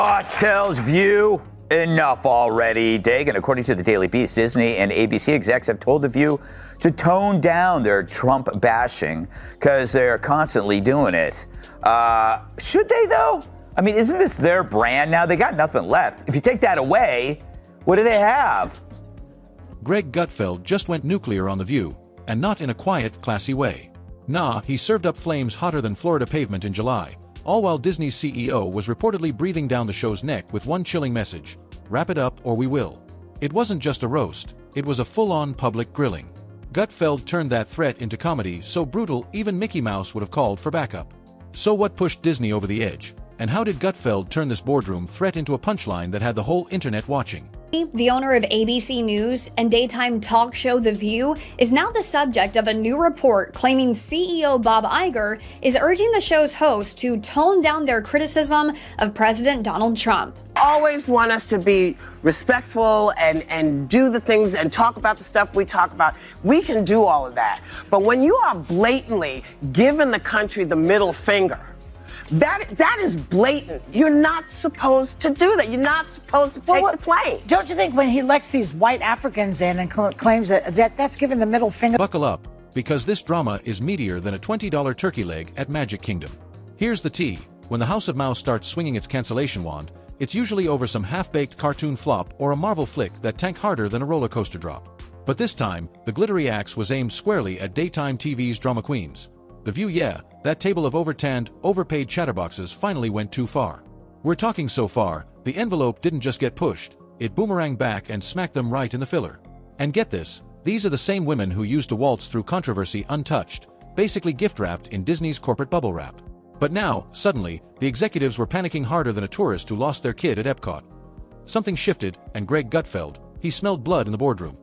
Boss tells View enough already. Dagan, according to the Daily Beast, Disney and ABC execs have told The View to tone down their Trump bashing because they're constantly doing it. Should they, though? I mean, isn't this their brand now? They got nothing left. If you take that away, what do they have? Greg Gutfeld just went nuclear on The View, and not in a quiet, classy way. Nah, he served up flames hotter than Florida pavement in July, all while Disney's CEO was reportedly breathing down the show's neck with one chilling message: wrap it up or we will. It wasn't just a roast, it was a full-on public grilling. Gutfeld turned that threat into comedy so brutal even Mickey Mouse would have called for backup. So what pushed Disney over the edge? And how did Gutfeld turn this boardroom threat into a punchline that had the whole internet watching? The owner of ABC News and daytime talk show The View is now the subject of a new report claiming CEO Bob Iger is urging the show's host to tone down their criticism of President Donald Trump. Always want us to be respectful and do the things and talk about the stuff we talk about. We can do all of that. But when you are blatantly giving the country the middle finger, that is blatant. You're not supposed to do that. You're not supposed to take the plane. Don't you think when he lets these white Africans in and claims that's giving the middle finger? Buckle up, because this drama is meatier than a $20 turkey leg at Magic Kingdom. Here's the tea. When the House of Mouse starts swinging its cancellation wand, it's usually over some half-baked cartoon flop or a Marvel flick that tank harder than a roller coaster drop. But this time, the glittery axe was aimed squarely at daytime TV's drama queens. The View, yeah, that table of overtanned, overpaid chatterboxes finally went too far. We're talking so far, the envelope didn't just get pushed, it boomeranged back and smacked them right in the filler. And get this, these are the same women who used to waltz through controversy untouched, basically gift-wrapped in Disney's corporate bubble wrap. But now, suddenly, the executives were panicking harder than a tourist who lost their kid at Epcot. Something shifted, and Greg Gutfeld, he smelled blood in the boardroom.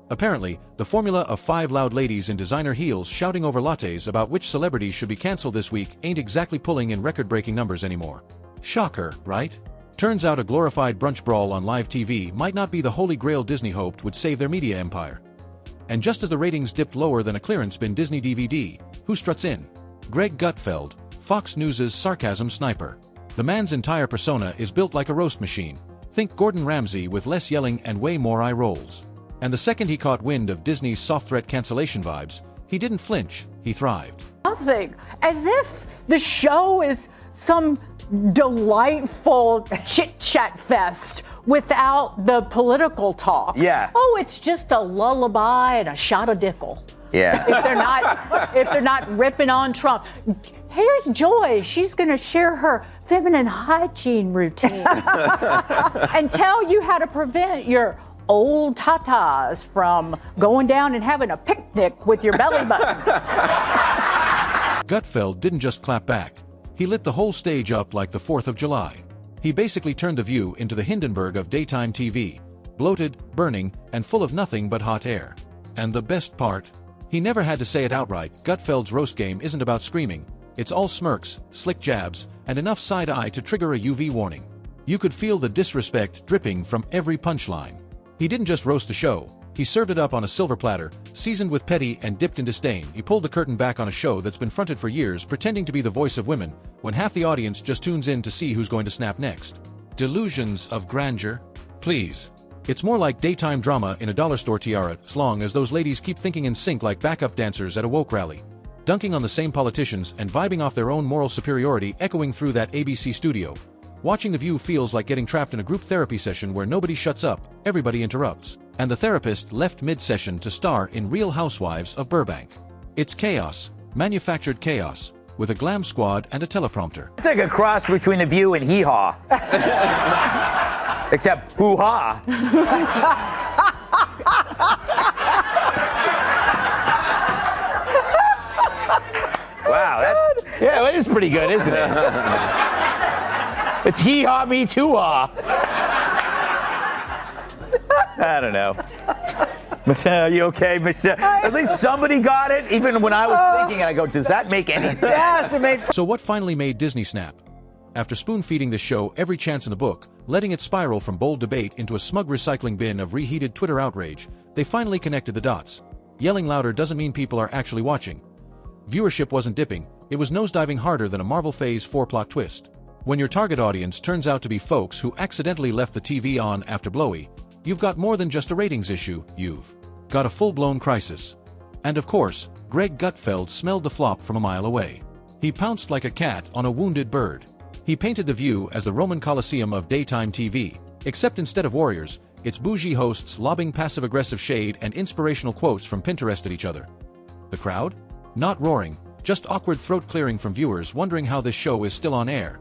Apparently, the formula of 5 loud ladies in designer heels shouting over lattes about which celebrities should be canceled this week ain't exactly pulling in record-breaking numbers anymore. Shocker, right? Turns out a glorified brunch brawl on live TV might not be the holy grail Disney hoped would save their media empire. And just as the ratings dipped lower than a clearance bin Disney DVD, who struts in? Greg Gutfeld, Fox News' sarcasm sniper. The man's entire persona is built like a roast machine. Think Gordon Ramsay with less yelling and way more eye rolls. And the second he caught wind of Disney's soft threat cancellation vibes, he didn't flinch, he thrived. Nothing. As if the show is some delightful chit-chat fest without the political talk. Yeah. Oh, it's just a lullaby and a shot of Dickel. Yeah. If they're not ripping on Trump. Here's Joy. She's going to share her feminine hygiene routine and tell you how to prevent your old tatas from going down and having a picnic with your belly button. Gutfeld didn't just clap back. He lit the whole stage up like the 4th of July. He basically turned The View into the Hindenburg of daytime TV. Bloated, burning, and full of nothing but hot air. And the best part? He never had to say it outright. Gutfeld's roast game isn't about screaming. It's all smirks, slick jabs, and enough side-eye to trigger a UV warning. You could feel the disrespect dripping from every punchline. He didn't just roast the show, he served it up on a silver platter, seasoned with petty and dipped in disdain. He pulled the curtain back on a show that's been fronted for years pretending to be the voice of women, when half the audience just tunes in to see who's going to snap next. Delusions of grandeur? Please. It's more like daytime drama in a dollar store tiara, as long as those ladies keep thinking in sync like backup dancers at a woke rally. Dunking on the same politicians and vibing off their own moral superiority echoing through that ABC studio. Watching The View feels like getting trapped in a group therapy session where nobody shuts up, everybody interrupts, and the therapist left mid-session to star in Real Housewives of Burbank. It's chaos, manufactured chaos, with a glam squad and a teleprompter. It's like a cross between The View and Hee Haw. Except hoo-ha. Wow, that is pretty good, isn't it? It's hee-haw meets hoo-ha. I don't know. Michelle, you okay, Michelle? At least somebody got it, even when I was thinking, and I go, does that make any sense? Yes, So what finally made Disney snap? After spoon-feeding the show every chance in the book, letting it spiral from bold debate into a smug recycling bin of reheated Twitter outrage, they finally connected the dots. Yelling louder doesn't mean people are actually watching. Viewership wasn't dipping, it was nosediving harder than a Marvel Phase 4 plot twist. When your target audience turns out to be folks who accidentally left the TV on after Blowy, you've got more than just a ratings issue, you've got a full-blown crisis. And of course, Greg Gutfeld smelled the flop from a mile away. He pounced like a cat on a wounded bird. He painted The View as the Roman Colosseum of daytime TV, except instead of warriors, its bougie hosts lobbing passive-aggressive shade and inspirational quotes from Pinterest at each other. The crowd? Not roaring, just awkward throat-clearing from viewers wondering how this show is still on air.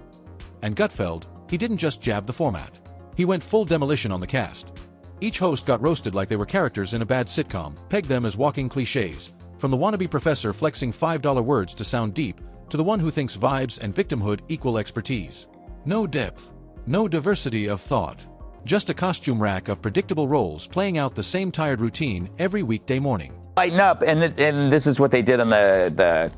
And Gutfeld, he didn't just jab the format. He went full demolition on the cast. Each host got roasted like they were characters in a bad sitcom, pegged them as walking cliches, from the wannabe professor flexing $5 words to sound deep, to the one who thinks vibes and victimhood equal expertise. No depth, no diversity of thought. Just a costume rack of predictable roles playing out the same tired routine every weekday morning. Lighten up, and this is what they did on the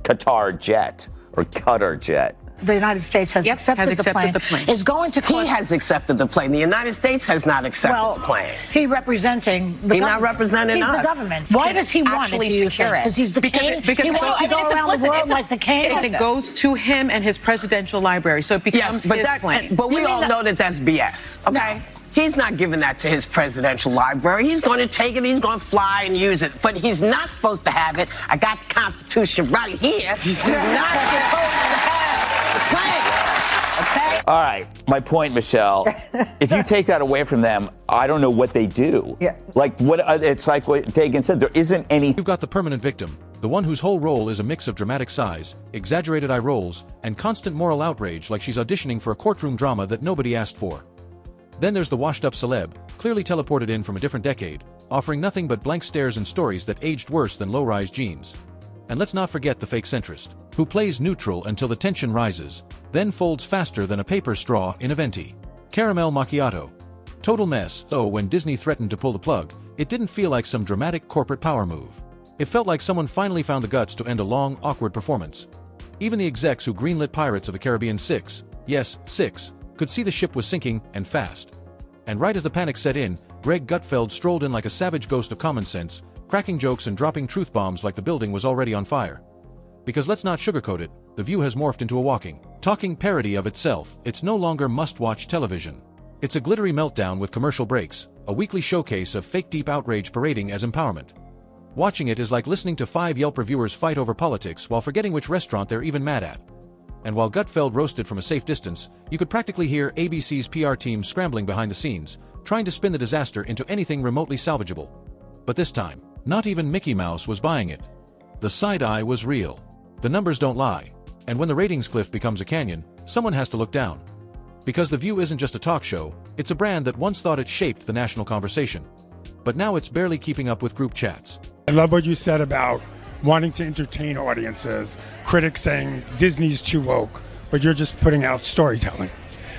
Qatar jet, or Qatar jet. The United States has accepted the plane. Is going to He has accepted the plane. The United States has not accepted the plane. He representing the government. He's not representing us. He's the government. Why does he want it, do you think? Because he's the king? He wants to go around the world like the king? It goes to him and his presidential library, so it becomes his plane. But we all know that that's BS, okay? No. He's not giving that to his presidential library. He's going to take it, he's going to fly and use it. But he's not supposed to have it. I got the Constitution right here. He's not supposed to have the plane. Okay? All right, my point, Michelle. If you take that away from them, I don't know what they do. Yeah. Like what it's like what Dagan said. There isn't any. You've got the permanent victim, the one whose whole role is a mix of dramatic sighs, exaggerated eye rolls, and constant moral outrage, like she's auditioning for a courtroom drama that nobody asked for. Then there's the washed-up celeb, clearly teleported in from a different decade, offering nothing but blank stares and stories that aged worse than low-rise jeans. And let's not forget the fake centrist, who plays neutral until the tension rises, then folds faster than a paper straw in a venti. Caramel macchiato. Total mess, though when Disney threatened to pull the plug, it didn't feel like some dramatic corporate power move. It felt like someone finally found the guts to end a long, awkward performance. Even the execs who greenlit Pirates of the Caribbean 6, yes, 6, could see the ship was sinking, and fast. And right as the panic set in, Greg Gutfeld strolled in like a savage ghost of common sense, cracking jokes and dropping truth bombs like the building was already on fire. Because let's not sugarcoat it, The View has morphed into a walking, talking parody of itself. It's no longer must-watch television. It's a glittery meltdown with commercial breaks, a weekly showcase of fake deep outrage parading as empowerment. Watching it is like listening to 5 Yelp reviewers fight over politics while forgetting which restaurant they're even mad at. And while Gutfeld roasted from a safe distance, you could practically hear ABC's PR team scrambling behind the scenes, trying to spin the disaster into anything remotely salvageable. But this time, not even Mickey Mouse was buying it. The side-eye was real. The numbers don't lie. And when the ratings cliff becomes a canyon, someone has to look down. Because The View isn't just a talk show, it's a brand that once thought it shaped the national conversation. But now it's barely keeping up with group chats. I love what you said about wanting to entertain audiences, critics saying Disney's too woke, but you're just putting out storytelling.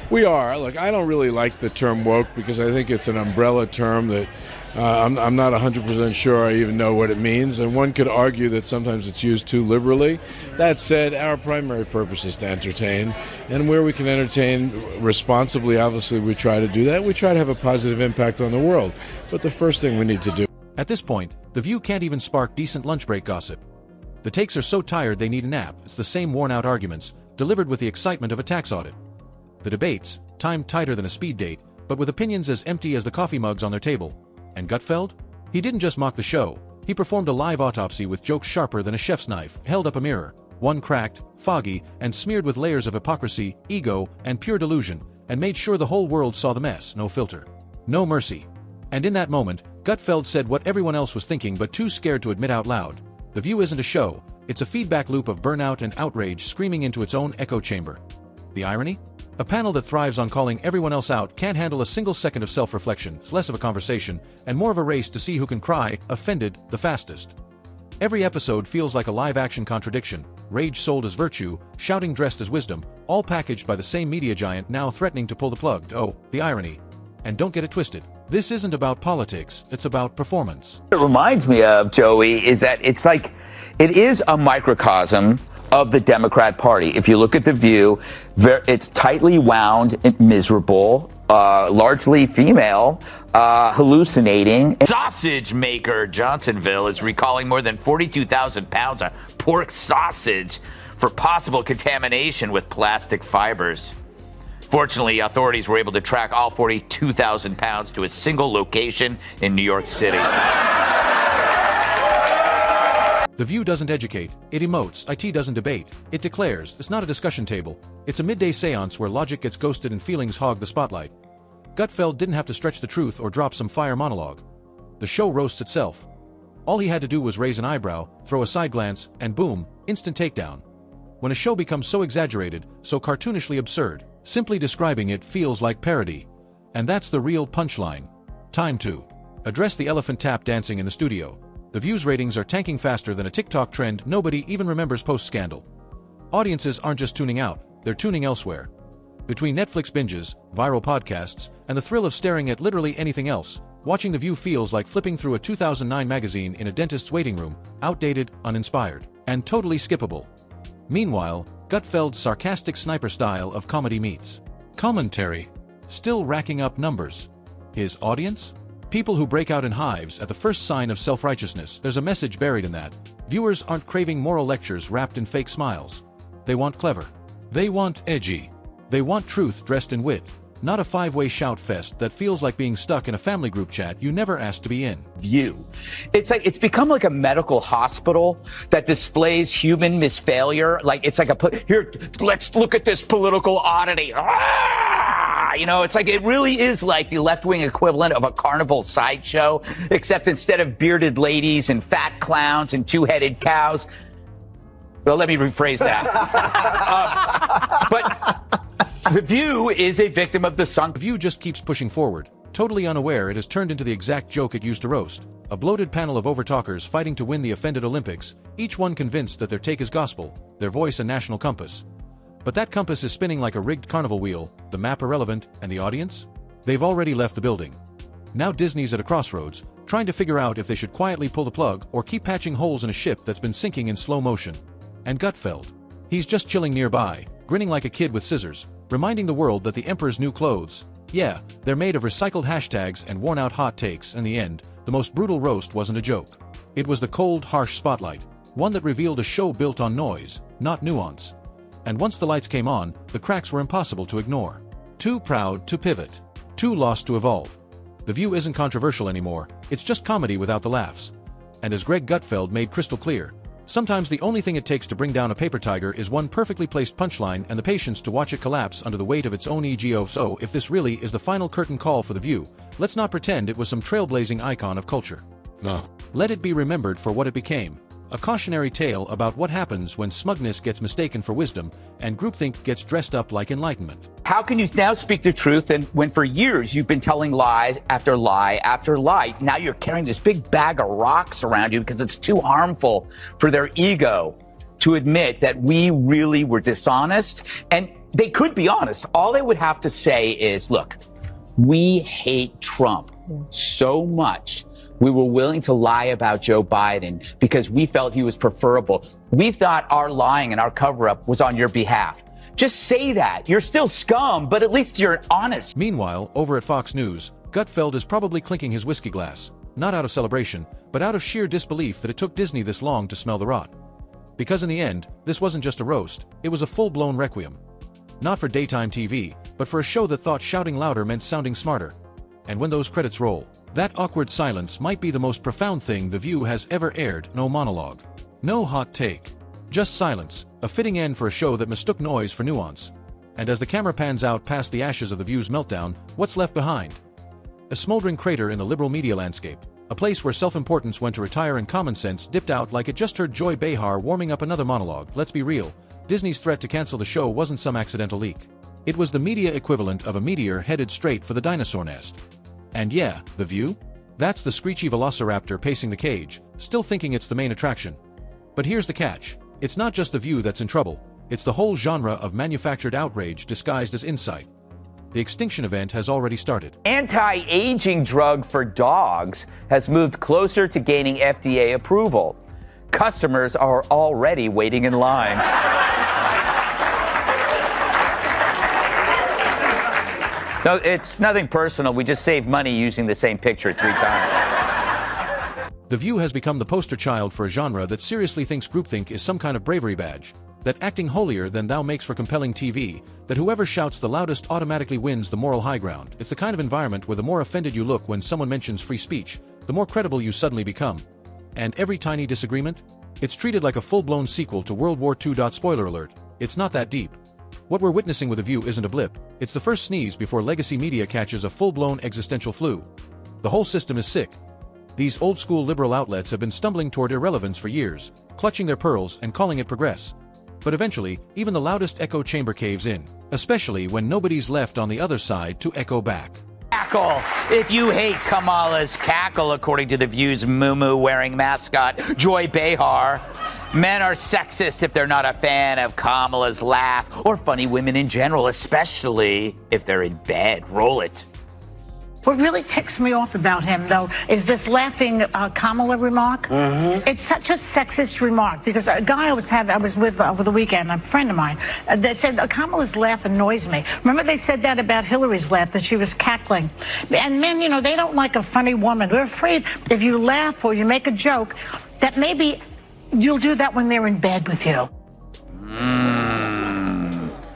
We are. Look, I don't really like the term woke because I think it's an umbrella term that I'm not 100% sure I even know what it means, and one could argue that sometimes it's used too liberally. That said, our primary purpose is to entertain, and where we can entertain responsibly, obviously we try to do that. We try to have a positive impact on the world, but the first thing we need to do. At this point, The View can't even spark decent lunch break gossip. The takes are so tired they need a nap. It's the same worn-out arguments, delivered with the excitement of a tax audit. The debates, timed tighter than a speed date, but with opinions as empty as the coffee mugs on their table. And Gutfeld? He didn't just mock the show, he performed a live autopsy with jokes sharper than a chef's knife, held up a mirror, one cracked, foggy, and smeared with layers of hypocrisy, ego, and pure delusion, and made sure the whole world saw the mess, no filter. No mercy. And in that moment, Gutfeld said what everyone else was thinking but too scared to admit out loud. The View isn't a show, it's a feedback loop of burnout and outrage screaming into its own echo chamber. The irony? A panel that thrives on calling everyone else out can't handle a single second of self-reflection. It's less of a conversation, and more of a race to see who can cry, offended, the fastest. Every episode feels like a live-action contradiction, rage sold as virtue, shouting dressed as wisdom, all packaged by the same media giant now threatening to pull the plug. Oh, the irony. And don't get it twisted. This isn't about politics, it's about performance. What it reminds me of, Joey, is that it's like, it is a microcosm of the Democrat Party. If you look at The View, it's tightly wound and miserable, largely female, hallucinating. Sausage maker Johnsonville is recalling more than 42,000 pounds of pork sausage for possible contamination with plastic fibers. Fortunately, authorities were able to track all 42,000 pounds to a single location in New York City. The View doesn't educate, it emotes, IT doesn't debate, it declares, it's not a discussion table, it's a midday seance where logic gets ghosted and feelings hog the spotlight. Gutfeld didn't have to stretch the truth or drop some fire monologue. The show roasts itself. All he had to do was raise an eyebrow, throw a side glance, and boom, instant takedown. When a show becomes so exaggerated, so cartoonishly absurd, simply describing it feels like parody. And that's the real punchline. Time to address the elephant tap dancing in the studio. The View's ratings are tanking faster than a TikTok trend nobody even remembers post-scandal. Audiences aren't just tuning out, they're tuning elsewhere. Between Netflix binges, viral podcasts, and the thrill of staring at literally anything else, watching The View feels like flipping through a 2009 magazine in a dentist's waiting room, outdated, uninspired, and totally skippable. Meanwhile, Gutfeld's sarcastic sniper style of comedy meets commentary, still racking up numbers. His audience? People who break out in hives at the first sign of self-righteousness. There's a message buried in that. Viewers aren't craving moral lectures wrapped in fake smiles. They want clever. They want edgy. They want truth dressed in wit. Not a five-way shout fest that feels like being stuck in a family group chat you never asked to be in. View. It's become like a medical hospital that displays human misfailure. Like it's like here, let's look at this political oddity. You know, it's like it really is like the left-wing equivalent of a carnival sideshow, except instead of bearded ladies and fat clowns and two-headed cows. Well, let me rephrase that. But The View is a victim of the sunk. The View just keeps pushing forward, totally unaware it has turned into the exact joke it used to roast. A bloated panel of overtalkers fighting to win the offended Olympics, each one convinced that their take is gospel, their voice a national compass. But that compass is spinning like a rigged carnival wheel, the map irrelevant, and the audience? They've already left the building. Now Disney's at a crossroads, trying to figure out if they should quietly pull the plug or keep patching holes in a ship that's been sinking in slow motion. And Gutfeld. He's just chilling nearby, grinning like a kid with scissors, reminding the world that the Emperor's new clothes, yeah, they're made of recycled hashtags and worn-out hot takes. In the end, the most brutal roast wasn't a joke. It was the cold, harsh spotlight, one that revealed a show built on noise, not nuance. And once the lights came on, the cracks were impossible to ignore. Too proud to pivot. Too lost to evolve. The View isn't controversial anymore, it's just comedy without the laughs. And as Greg Gutfeld made crystal clear, sometimes the only thing it takes to bring down a paper tiger is one perfectly placed punchline and the patience to watch it collapse under the weight of its own ego. So if this really is the final curtain call for The View, let's not pretend it was some trailblazing icon of culture. No. Let it be remembered for what it became. A cautionary tale about what happens when smugness gets mistaken for wisdom and groupthink gets dressed up like enlightenment. How can you now speak the truth and when for years you've been telling lies after lie after lie? Now you're carrying this big bag of rocks around you because it's too harmful for their ego to admit that we really were dishonest. And they could be honest. All they would have to say is, look, we hate Trump so much. We were willing to lie about Joe Biden because we felt he was preferable. We thought our lying and our cover-up was on your behalf. Just say that. You're still scum, but at least you're honest. Meanwhile, over at Fox News, Gutfeld is probably clinking his whiskey glass, not out of celebration, but out of sheer disbelief that it took Disney this long to smell the rot. Because in the end, this wasn't just a roast, it was a full-blown requiem. Not for daytime TV, but for a show that thought shouting louder meant sounding smarter. And when those credits roll, that awkward silence might be the most profound thing The View has ever aired. No monologue. No hot take. Just silence, a fitting end for a show that mistook noise for nuance. And as the camera pans out past the ashes of The View's meltdown, what's left behind? A smoldering crater in the liberal media landscape, a place where self-importance went to retire and common sense dipped out like it just heard Joy Behar warming up another monologue. Let's be real, Disney's threat to cancel the show wasn't some accidental leak. It was the media equivalent of a meteor headed straight for the dinosaur nest. And yeah, The View? That's the screechy velociraptor pacing the cage, still thinking it's the main attraction. But here's the catch. It's not just The View that's in trouble, it's the whole genre of manufactured outrage disguised as insight. The extinction event has already started. Anti-aging drug for dogs has moved closer to gaining FDA approval. Customers are already waiting in line. No, it's nothing personal. We just saved money using the same picture 3 times. The View has become the poster child for a genre that seriously thinks groupthink is some kind of bravery badge, that acting holier than thou makes for compelling TV, that whoever shouts the loudest automatically wins the moral high ground. It's the kind of environment where the more offended you look when someone mentions free speech, the more credible you suddenly become. And every tiny disagreement? It's treated like a full-blown sequel to World War II. Spoiler alert, it's not that deep. What we're witnessing with The View isn't a blip, it's the first sneeze before legacy media catches a full-blown existential flu. The whole system is sick. These old-school liberal outlets have been stumbling toward irrelevance for years, clutching their pearls and calling it progress. But eventually, even the loudest echo chamber caves in, especially when nobody's left on the other side to echo back. Cackle. If you hate Kamala's cackle, according to The View's moo-moo-wearing mascot, Joy Behar, men are sexist if they're not a fan of Kamala's laugh, or funny women in general, especially if they're in bed. Roll it. What really ticks me off about him, though, is this laughing Kamala remark. It's such a sexist remark because a guy I was with over the weekend, a friend of mine, they said Kamala's laugh annoys me. Remember they said that about Hillary's laugh, that she was cackling. And men, you know, they don't like a funny woman. They're afraid if you laugh or you make a joke that maybe you'll do that when they're in bed with you.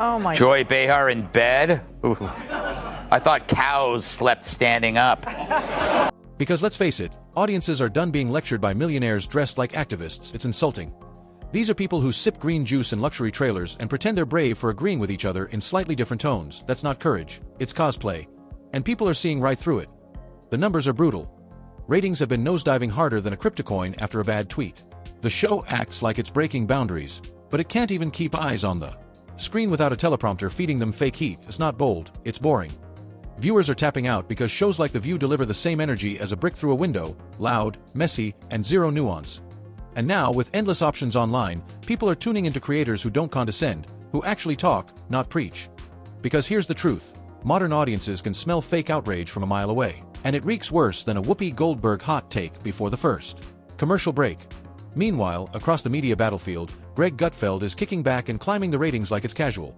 Oh my. Joy Behar in bed? Ooh. I thought cows slept standing up. Because let's face it, audiences are done being lectured by millionaires dressed like activists. It's insulting. These are people who sip green juice in luxury trailers and pretend they're brave for agreeing with each other in slightly different tones. That's not courage, it's cosplay. And people are seeing right through it. The numbers are brutal. Ratings have been nosediving harder than a cryptocoin after a bad tweet. The show acts like it's breaking boundaries, but it can't even keep eyes on the screen without a teleprompter feeding them fake heat. It's not bold, it's boring. Viewers are tapping out because shows like The View deliver the same energy as a brick through a window, loud, messy, and zero nuance. And now, with endless options online, people are tuning into creators who don't condescend, who actually talk, not preach. Because here's the truth, modern audiences can smell fake outrage from a mile away, and it reeks worse than a Whoopi Goldberg hot take before the first commercial break. Meanwhile, across the media battlefield, Greg Gutfeld is kicking back and climbing the ratings like it's casual.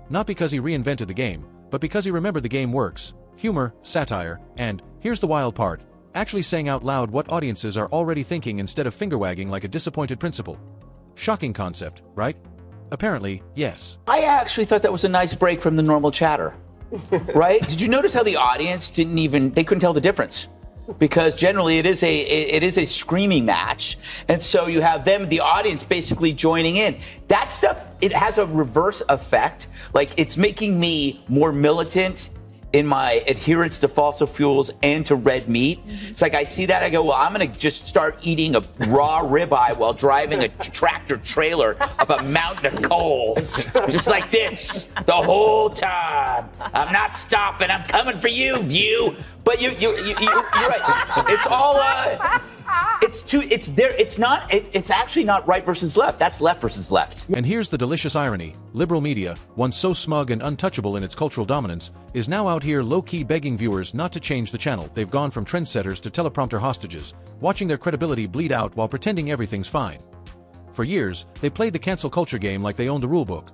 Not because he reinvented the game, but because he remembered the game works, humor, satire, and, here's the wild part, actually saying out loud what audiences are already thinking instead of finger-wagging like a disappointed principal. Shocking concept, right? Apparently, yes. I actually thought that was a nice break from the normal chatter. Right? Did you notice how the audience they couldn't tell the difference? Because generally it is a screaming match, and so you have the audience basically joining in. That stuff, it has a reverse effect. Like, it's making me more militant in my adherence to fossil fuels and to red meat. It's like I see that, I go, well, I'm gonna just start eating a raw ribeye while driving a tractor trailer up a mountain of coal. Just like this the whole time. I'm not stopping, I'm coming for you, View. But you're right. It's all it's actually not right versus left. That's left versus left. And here's the delicious irony. Liberal media, once so smug and untouchable in its cultural dominance, is now out here low-key begging viewers not to change the channel. They've gone from trendsetters to teleprompter hostages, watching their credibility bleed out while pretending everything's fine. For years, they played the cancel culture game like they owned the rulebook.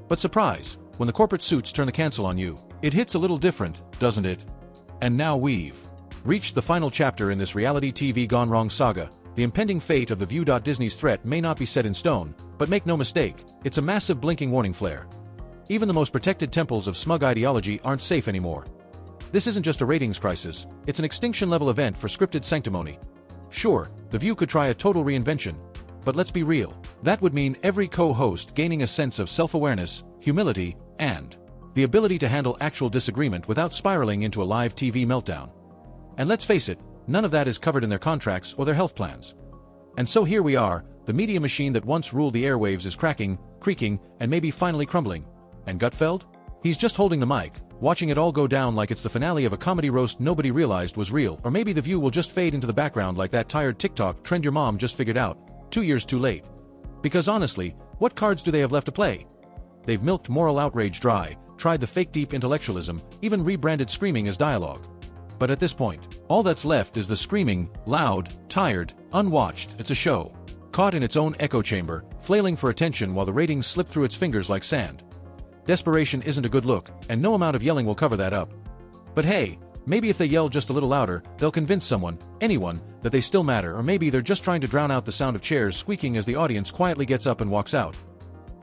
But surprise, when the corporate suits turn the cancel on you, it hits a little different, doesn't it? And now we've reached the final chapter in this reality TV gone wrong saga. The impending fate of The View. Disney's threat may not be set in stone, but make no mistake, it's a massive blinking warning flare. Even the most protected temples of smug ideology aren't safe anymore. This isn't just a ratings crisis, it's an extinction-level event for scripted sanctimony. Sure, The View could try a total reinvention, but let's be real. That would mean every co-host gaining a sense of self-awareness, humility, and the ability to handle actual disagreement without spiraling into a live TV meltdown. And let's face it, none of that is covered in their contracts or their health plans. And so here we are, the media machine that once ruled the airwaves is cracking, creaking, and maybe finally crumbling. And Gutfeld? He's just holding the mic, watching it all go down like it's the finale of a comedy roast nobody realized was real. Or maybe The View will just fade into the background like that tired TikTok trend your mom just figured out, 2 years too late. Because honestly, what cards do they have left to play? They've milked moral outrage dry, tried the fake deep intellectualism, even rebranded screaming as dialogue. But at this point, all that's left is the screaming, loud, tired, unwatched. It's a show, caught in its own echo chamber, flailing for attention while the ratings slip through its fingers like sand. Desperation isn't a good look, and no amount of yelling will cover that up. But hey, Maybe if they yell just a little louder, they'll convince someone, anyone, that they still matter, or maybe they're just trying to drown out the sound of chairs squeaking as the audience quietly gets up and walks out.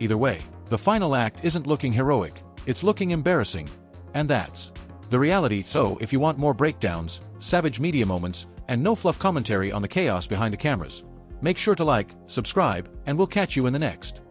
Either way, the final act isn't looking heroic, it's looking embarrassing. And that's the reality. So if you want more breakdowns, savage media moments, and no fluff commentary on the chaos behind the cameras, make sure to like, subscribe, and we'll catch you in the next.